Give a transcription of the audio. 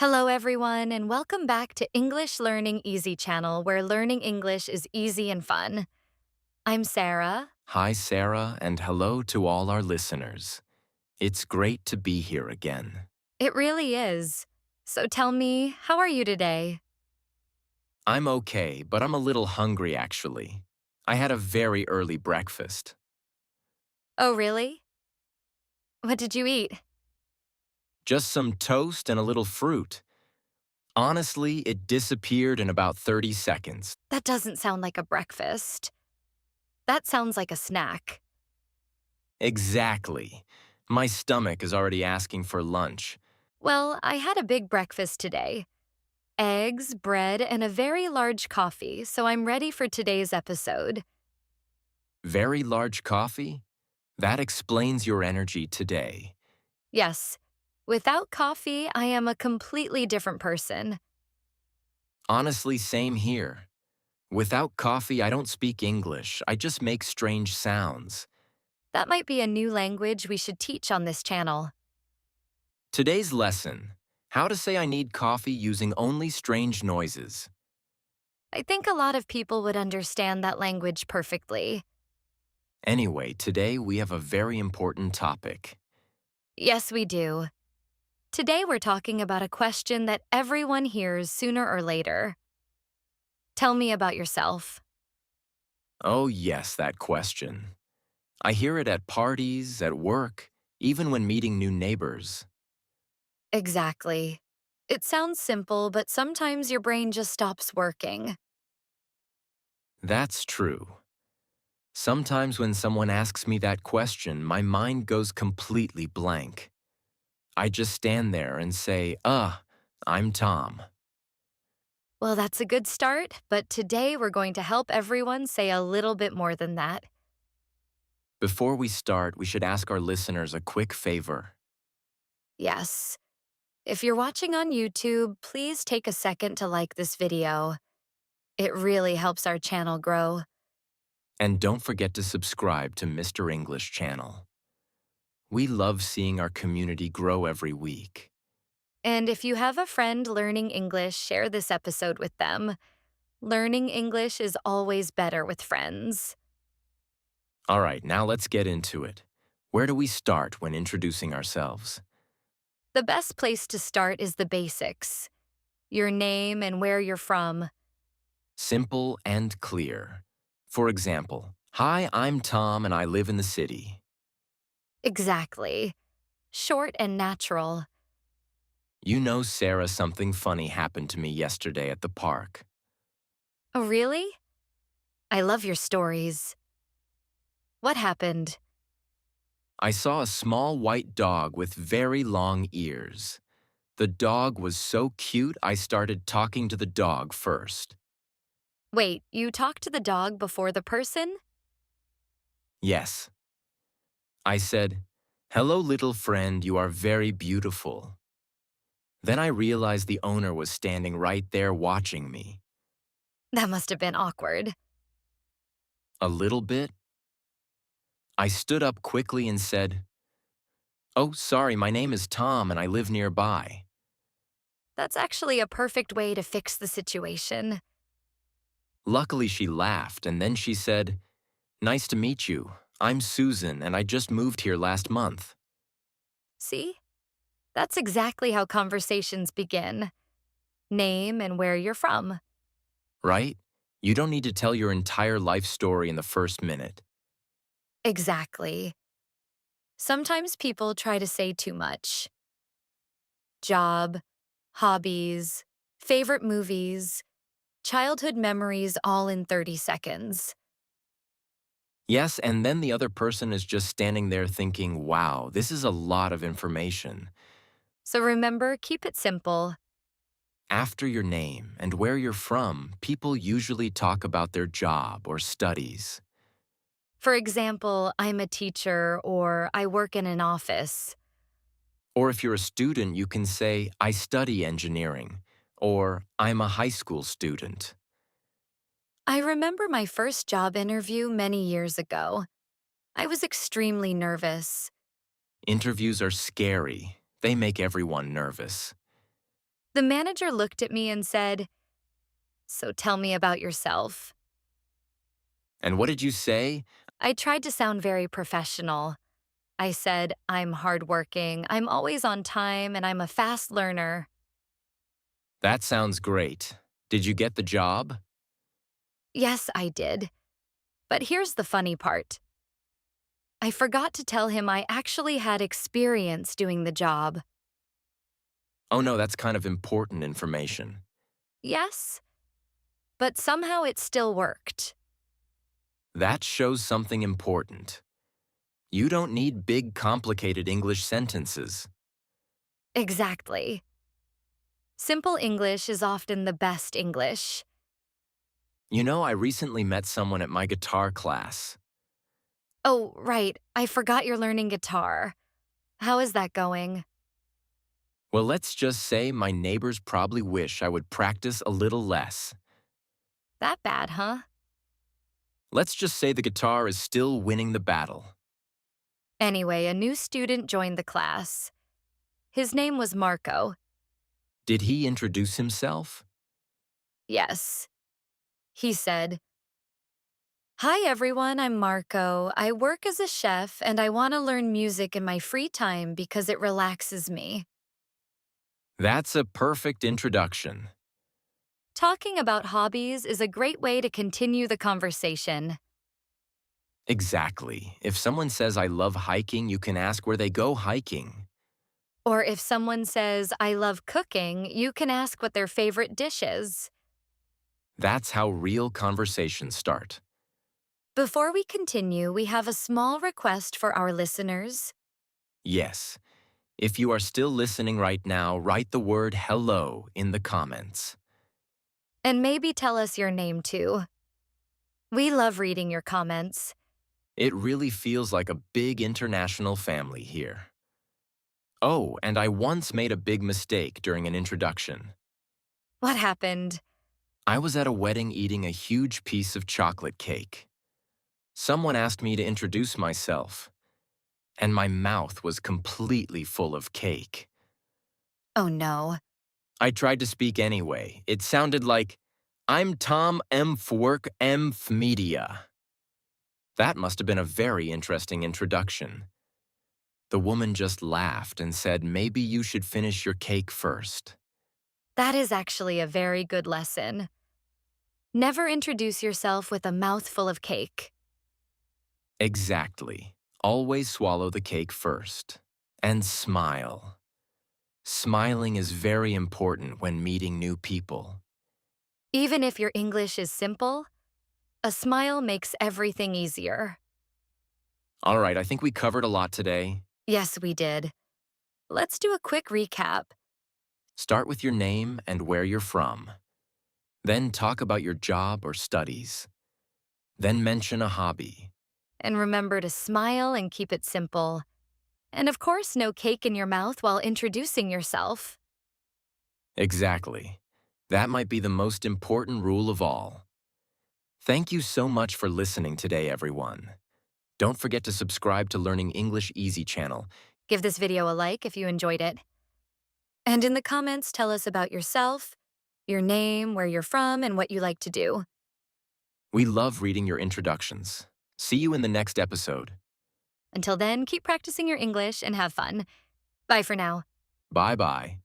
Hello, everyone, and welcome back to English Learning Easy channel, where learning English is easy and fun. I'm Sarah. Hi, Sarah, and hello to all our listeners. It's great to be here again. It really is. So tell me, how are you today? I'm okay, but I'm a little hungry actually. I had a very early breakfast. Oh, really? What did you eat? Just some toast and a little fruit. Honestly, it disappeared in about 30 seconds. That doesn't sound like a breakfast. That sounds like a snack. Exactly. My stomach is already asking for lunch. Well, I had a big breakfast today. Eggs, bread, and a very large coffee, so I'm ready for today's episode. Very large coffee? That explains your energy today. Yes, without coffee, I am a completely different person. Honestly, same here. Without coffee, I don't speak English. I just make strange sounds. That might be a new language we should teach on this channel. Today's lesson: how to say I need coffee using only strange noises. I think a lot of people would understand that language perfectly. Anyway, today we have a very important topic. Yes, we do. Today we're talking about a question that everyone hears sooner or later. Tell me about yourself. Oh, yes, that question. I hear it at parties, at work, even when meeting new neighbors. Exactly. It sounds simple, but sometimes your brain just stops working. That's true. Sometimes when someone asks me that question, my mind goes completely blank. I just stand there and say, I'm Tom. Well, that's a good start, but today we're going to help everyone say a little bit more than that. Before we start, we should ask our listeners a quick favor. Yes. If you're watching on YouTube, please take a second to like this video. It really helps our channel grow. And don't forget to subscribe to Mr. English channel. We love seeing our community grow every week. And if you have a friend learning English, share this episode with them. Learning English is always better with friends. All right, now let's get into it. Where do we start when introducing ourselves? The best place to start is the basics: your name and where you're from. Simple and clear. For example, hi, I'm Tom and I live in the city. Exactly. Short and natural. You know, Sarah, something funny happened to me yesterday at the park. Oh, really? I love your stories. What happened? I saw a small white dog with very long ears. The dog was so cute, I started talking to the dog first. Wait, you talked to the dog before the person? Yes. I said, hello, little friend, you are very beautiful. Then I realized the owner was standing right there watching me. That must have been awkward. A little bit. I stood up quickly and said, oh, sorry, my name is Tom and I live nearby. That's actually a perfect way to fix the situation. Luckily, she laughed and then she said, nice to meet you. I'm Susan and I just moved here last month. See? That's exactly how conversations begin. Name and where you're from. Right? You don't need to tell your entire life story in the first minute. Exactly. Sometimes people try to say too much. Job, hobbies, favorite movies, childhood memories all in 30 seconds. Yes, and then the other person is just standing there thinking, wow, this is a lot of information. So remember, keep it simple. After your name and where you're from, people usually talk about their job or studies. For example, I'm a teacher or I work in an office. Or if you're a student, you can say, I study engineering, or I'm a high school student. I remember my first job interview many years ago. I was extremely nervous. Interviews are scary. They make everyone nervous. The manager looked at me and said, "So tell me about yourself." And what did you say? I tried to sound very professional. I said, "I'm hardworking, I'm always on time, and I'm a fast learner." That sounds great. Did you get the job? Yes, I did. But here's the funny part. I forgot to tell him I actually had experience doing the job. Oh no, that's kind of important information. Yes, but somehow it still worked. That shows something important. You don't need big, complicated English sentences. Exactly. Simple English is often the best English. You know, I recently met someone at my guitar class. Oh, right, I forgot you're learning guitar. How is that going? Well, let's just say my neighbors probably wish I would practice a little less. That bad, huh? Let's just say the guitar is still winning the battle. Anyway, a new student joined the class. His name was Marco. Did he introduce himself? Yes. He said, "Hi everyone, I'm Marco. I work as a chef and I want to learn music in my free time because it relaxes me." That's a perfect introduction. Talking about hobbies is a great way to continue the conversation. Exactly. If someone says I love hiking, you can ask where they go hiking. Or if someone says, "I love cooking," you can ask what their favorite dish is. That's how real conversations start. Before we continue, we have a small request for our listeners. Yes. If you are still listening right now, write the word hello in the comments. And maybe tell us your name too. We love reading your comments. It really feels like a big international family here. Oh, and I once made a big mistake during an introduction. What happened? I was at a wedding eating a huge piece of chocolate cake. Someone asked me to introduce myself, and my mouth was completely full of cake. Oh no. I tried to speak anyway. It sounded like, I'm Tom M. Work M. Media. That must have been a very interesting introduction. The woman just laughed and said, maybe you should finish your cake first. That is actually a very good lesson. Never introduce yourself with a mouthful of cake. Exactly. Always swallow the cake first. And smile. Smiling is very important when meeting new people. Even if your English is simple, a smile makes everything easier. All right, I think we covered a lot today. Yes, we did. Let's do a quick recap. Start with your name and where you're from. Then talk about your job or studies. Then mention a hobby. And remember to smile and keep it simple. And of course, no cake in your mouth while introducing yourself. Exactly. That might be the most important rule of all. Thank you so much for listening today, everyone. Don't forget to subscribe to Learning English Easy channel. Give this video a like if you enjoyed it. And in the comments, tell us about yourself, your name, where you're from, and what you like to do. We love reading your introductions. See you in the next episode. Until then, keep practicing your English and have fun. Bye for now. Bye-bye.